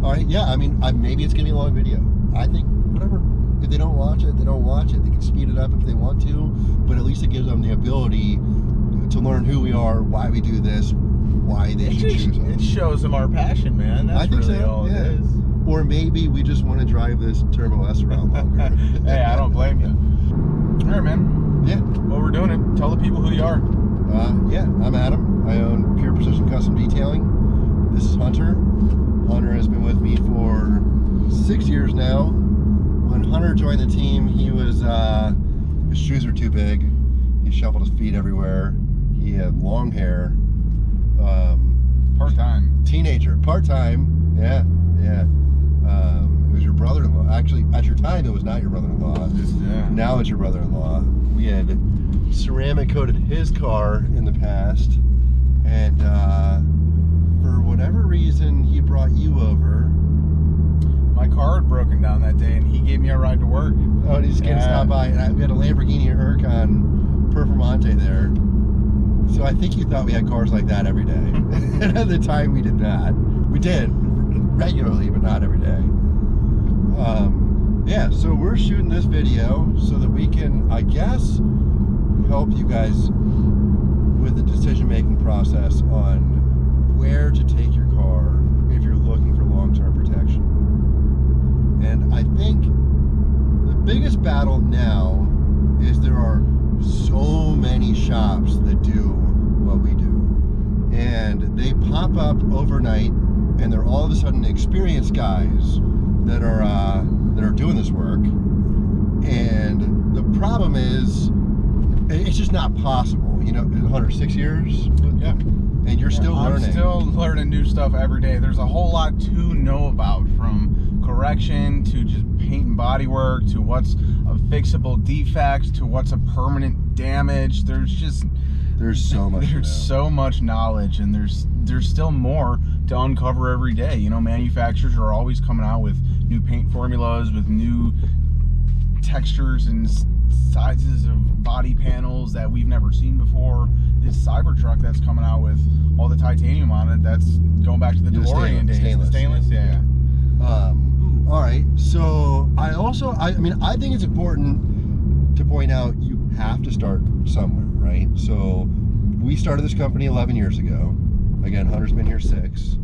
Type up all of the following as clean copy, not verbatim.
All right, yeah, I mean, maybe it's going to be a long video. I think, whatever. If they don't watch it, they don't watch it. They can speed it up if they want to, but at least it gives them the ability to learn who we are, why we do this, why they should choose us. It shows them our passion, man. That's really all it is. Or maybe we just want to drive this Turbo S around longer. Hey, I don't blame you. All right, man. Yeah. Well, we're doing it. Tell the people who you are. Yeah, I'm Adam. I own Pure Precision Custom Detailing. This is Hunter. Hunter has been with me for 6 years now. When Hunter joined the team, he was, his shoes were too big. He shuffled his feet everywhere. He had long hair. Part-time. Teenager, part-time. Yeah. It was your brother-in-law. Actually, at your time, it was not your brother-in-law. Yeah. Now it's your brother-in-law. We had ceramic coated his car in the past, and for whatever reason, he brought you over. My car had broken down that day, and he gave me a ride to work. Oh, and he just came to stop by, and we had a Lamborghini Huracan Performante there. So I think you thought we had cars like that every day. And at the time, we did not. We did regularly, but not every day. Yeah, so we're shooting this video so that we can, I guess, help you guys with the decision-making process on where to take your car if you're looking for long-term protection. And I think the biggest battle now is there are so many shops that do what we do. And they pop up overnight, and they're all of a sudden experienced guys that are doing this work. And the problem is, it's just not possible. You know, 106 years? Yeah. And you're still learning. I'm still learning new stuff every day. There's a whole lot to know about, from correction to just paint and body work to what's a fixable defect to what's a permanent damage. There's so much. There's so much knowledge, and there's still more to uncover every day. You know, manufacturers are always coming out with new paint formulas, with new textures and sizes of body panels that we've never seen before. This Cybertruck that's coming out with all the titanium on it, that's going back to the DeLorean days. Stainless, yeah. All right, so I mean, I think it's important to point out you have to start somewhere, right? So we started this company 11 years ago. Again, Hunter's been here 6.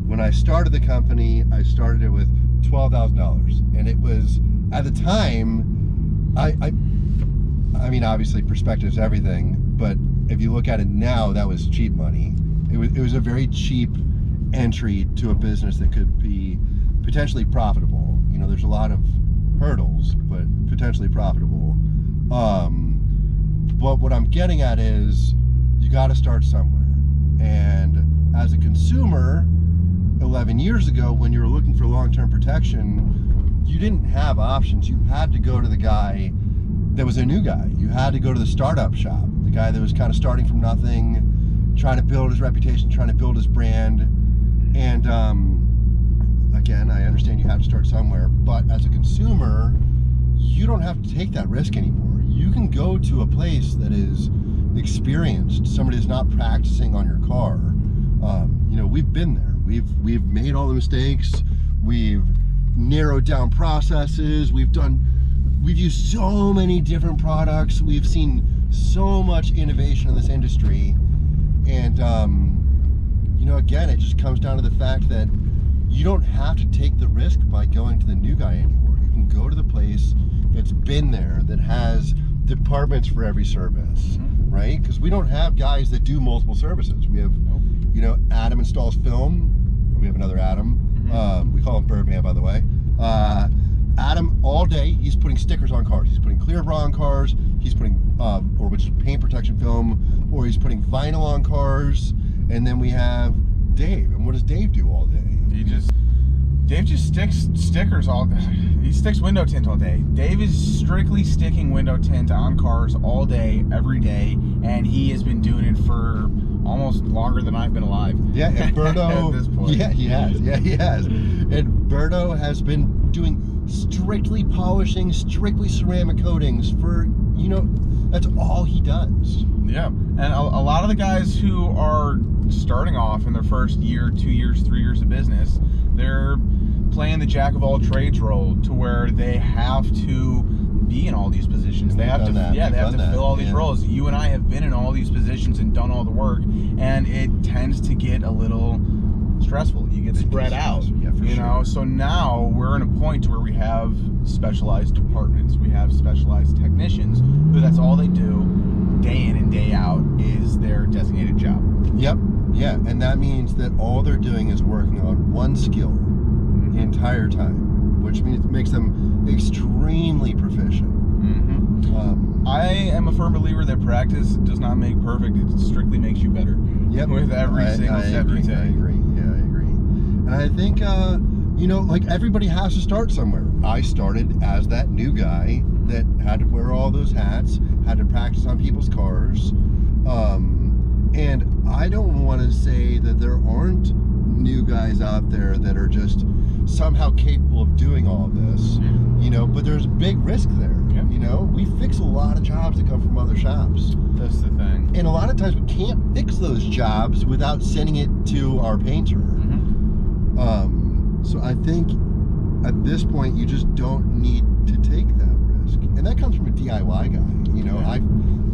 When I started the company, I started it with $12,000, and it was, at the time, I mean, obviously perspective is everything, but if you look at it now, that was cheap money. It was a very cheap entry to a business that could be potentially profitable. You know, there's a lot of hurdles, but potentially profitable. But what I'm getting at is you got to start somewhere. And as a consumer, 11 years ago, when you were looking for long-term protection, you didn't have options. You had to go to the guy that was a new guy. You had to go to the startup shop, the guy that was kind of starting from nothing, trying to build his reputation, trying to build his brand. And again, I understand you have to start somewhere, but as a consumer, you don't have to take that risk anymore. You can go to a place that is experienced, somebody that's not practicing on your car. You know, we've been there. We've made all the mistakes. We've narrowed down processes. We've used so many different products. We've seen so much innovation in this industry. And, you know, again, it just comes down to the fact that you don't have to take the risk by going to the new guy anymore. You can go to the place that's been there, that has departments for every service, right? Because we don't have guys that do multiple services. We have, you know, Adam installs film. We have another Adam. We call him Birdman, by the way. Adam, all day, he's putting stickers on cars. He's putting clear bra on cars. He's putting, which is paint protection film, or he's putting vinyl on cars. And then we have Dave. And what does Dave do all day? Dave just sticks stickers all day. He sticks window tint all day. Dave is strictly sticking window tint on cars all day, every day, and he has been doing it for almost longer than I've been alive. Yeah, and Berto, at this point. Yeah, he has. Yeah, he has. And Berto has been doing strictly polishing, strictly ceramic coatings for, you know, that's all he does. Yeah, and a lot of the guys who are starting off in their first year, 2 years, 3 years of business, they're playing the jack of all trades role to where they have to be in all these positions. They have to, they have to fill all these roles. You and I have been in all these positions and done all the work, and it tends to get a little stressful. You get spread out, you know. So now we're in a point where we have specialized departments. We have specialized technicians who that's all they do, day in and day out, is their designated job. Yep. Yeah, and that means that all they're doing is working on one skill the entire time, which means it makes them extremely proficient. I am a firm believer that practice does not make perfect. It strictly makes you better. Yep. With every single step you take. I agree. Yeah, I agree. And I think, you know, like everybody has to start somewhere. I started as that new guy that had to wear all those hats, had to practice on people's cars. And I don't want to say that there aren't new guys out there that are just somehow capable of doing all of this, you know, but there's a big risk there. You know, we fix a lot of jobs that come from other shops. That's the thing. And a lot of times we can't fix those jobs without sending it to our painter. So I think at this point you just don't need to take that risk. And that comes from a DIY guy. You know,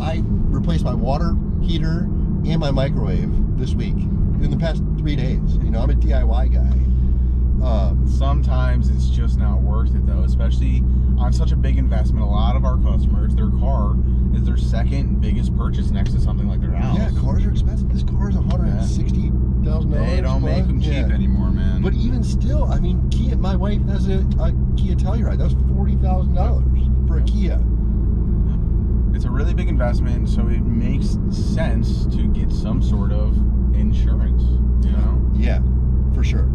I replaced my water heater and my microwave this week in the past 3 days. You know, I'm a DIY guy. Sometimes it's just not worth it though, especially on such a big investment. A lot of our customers, their car is their second biggest purchase next to something like their house. Yeah, cars are expensive. This car is $160,000. They don't make them cheap anymore, man. But even still, I mean, Kia. My wife has a Kia Telluride. That was $40,000 for a Kia. It's a really big investment, so it makes sense to get some sort of insurance. You know? Yeah, for sure.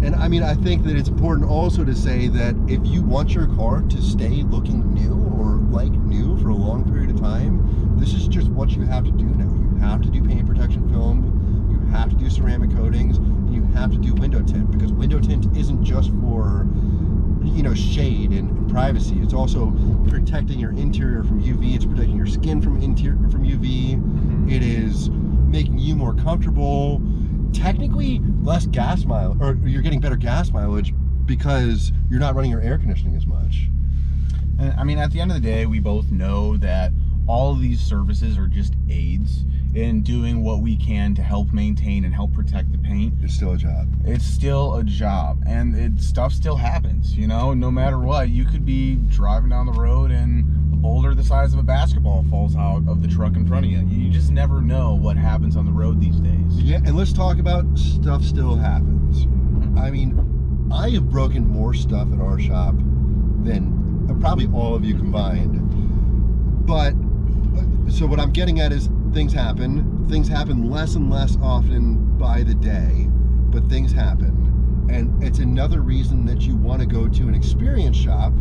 And I mean, I think that it's important also to say that if you want your car to stay looking new or like new for a long period of time, this is just what you have to do now. You have to do paint protection film, you have to do ceramic coatings, and you have to do window tint, because window tint isn't just for, you know, shade and privacy. It's also protecting your interior from UV. It's protecting your skin from UV. It is making you more comfortable. Technically less gas mileage, or you're getting better gas mileage because you're not running your air conditioning as much. And I mean, at the end of the day, we both know that all of these services are just aids in doing what we can to help maintain and help protect the paint. It's still a job. It's still a job, and stuff still happens, you know, no matter what. You could be driving down the road and a boulder the size of a basketball falls out of the truck in front of you. You just never know what happens on the road these days. Yeah, and let's talk about stuff still happens. I mean, I have broken more stuff at our shop than probably all of you combined. But, so what I'm getting at is things happen. Things happen less and less often by the day, but things happen. And it's another reason that you want to go to an experience shop,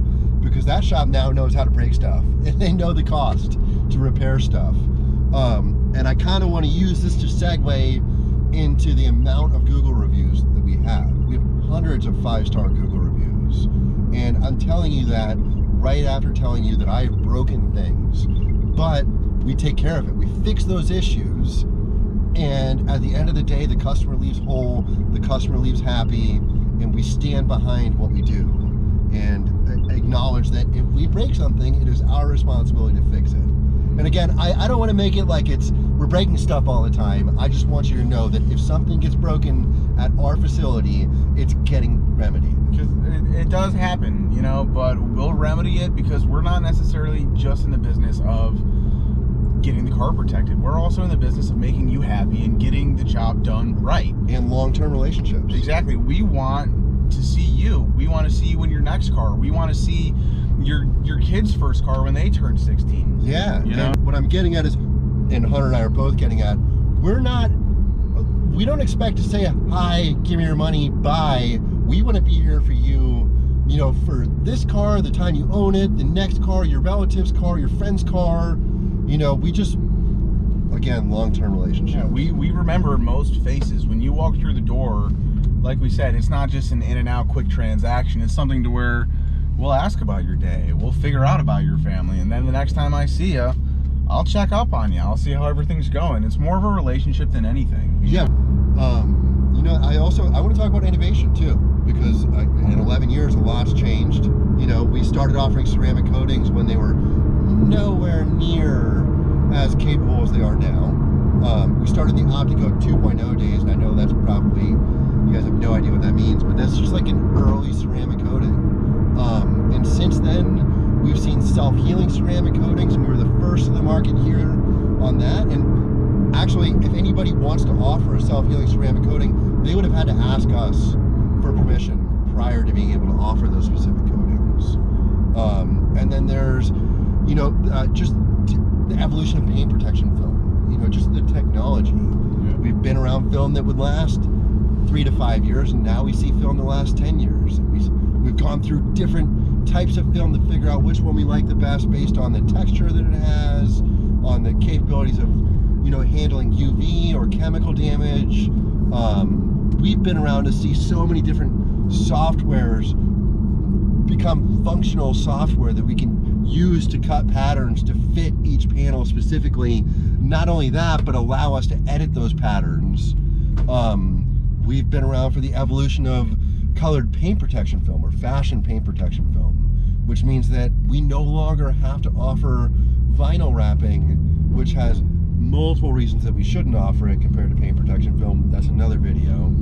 because that shop now knows how to break stuff and they know the cost to repair stuff. And I kind of want to use this to segue into the amount of Google reviews that we have. We have hundreds of 5-star Google reviews. And I'm telling you that right after telling you that I have broken things. But we take care of it. We fix those issues. And at the end of the day, the customer leaves whole, the customer leaves happy, and we stand behind what we do. And acknowledge that if we break something, it is our responsibility to fix it. And again, I don't want to make it like we're breaking stuff all the time. I just want you to know that if something gets broken at our facility, it's getting remedied. Because it does happen, you know, but we'll remedy it because we're not necessarily just in the business of getting the car protected. We're also in the business of making you happy and getting the job done right. And long-term relationships. Exactly. We want to see you. We want to see you in your next car. We want to see your kid's first car when they turn 16. Yeah. You know? And what I'm getting at is, and Hunter and I are both getting at, we don't expect to say, hi, give me your money, bye. We want to be here for you, you know, for this car, the time you own it, the next car, your relative's car, your friend's car. You know, we just, again, long-term relationships. Yeah, we remember most faces. When you walk through the door, like we said, it's not just an in and out quick transaction. It's something to where we'll ask about your day. We'll figure out about your family. And then the next time I see you, I'll check up on you. I'll see how everything's going. It's more of a relationship than anything. Yeah. You know, I want to talk about innovation too, because in 11 years, a lot's changed. You know, we started offering ceramic coatings when they were nowhere near as capable as they are now. We started the OptiCoat 2.0 days, and I know that's probably, you guys have no idea what that means, but that's just like an early ceramic coating. And since then, we've seen self-healing ceramic coatings, and we were the first in the market here on that. And actually, if anybody wants to offer a self-healing ceramic coating, they would have had to ask us for permission prior to being able to offer those specific coatings. And then there's, you know, just the evolution of paint protection film, you know, just the technology. Yeah. We've been around film that would last 3 to 5 years, and now we see film that lasts 10 years. We've gone through different types of film to figure out which one we like the best based on the texture that it has, on the capabilities of, you know, handling UV or chemical damage. We've been around to see so many different softwares become functional software that we can use to cut patterns to fit each panel specifically. Not only that, but allow us to edit those patterns. We've been around for the evolution of colored paint protection film or fashion paint protection film, which means that we no longer have to offer vinyl wrapping, which has multiple reasons that we shouldn't offer it compared to paint protection film. That's another video.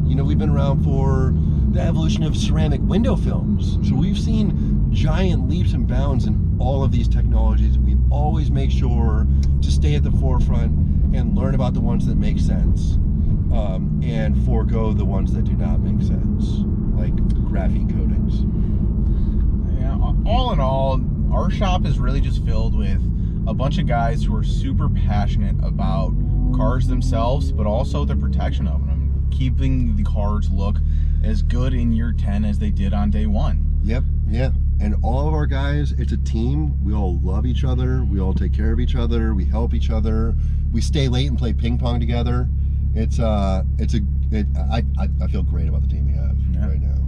You know, we've been around for the evolution of ceramic window films. So we've seen giant leaps and bounds in all of these technologies. We always make sure to stay at the forefront and learn about the ones that make sense, and forego the ones that do not make sense, like graphene coatings. Yeah, all in all, our shop is really just filled with a bunch of guys who are super passionate about cars themselves, but also the protection of them, keeping the cars look as good in year 10 as they did on day 1. Yep, yeah. And all of our guys, it's a team. We all love each other. We all take care of each other. We help each other. We stay late and play ping pong together. I feel great about the team we have right now.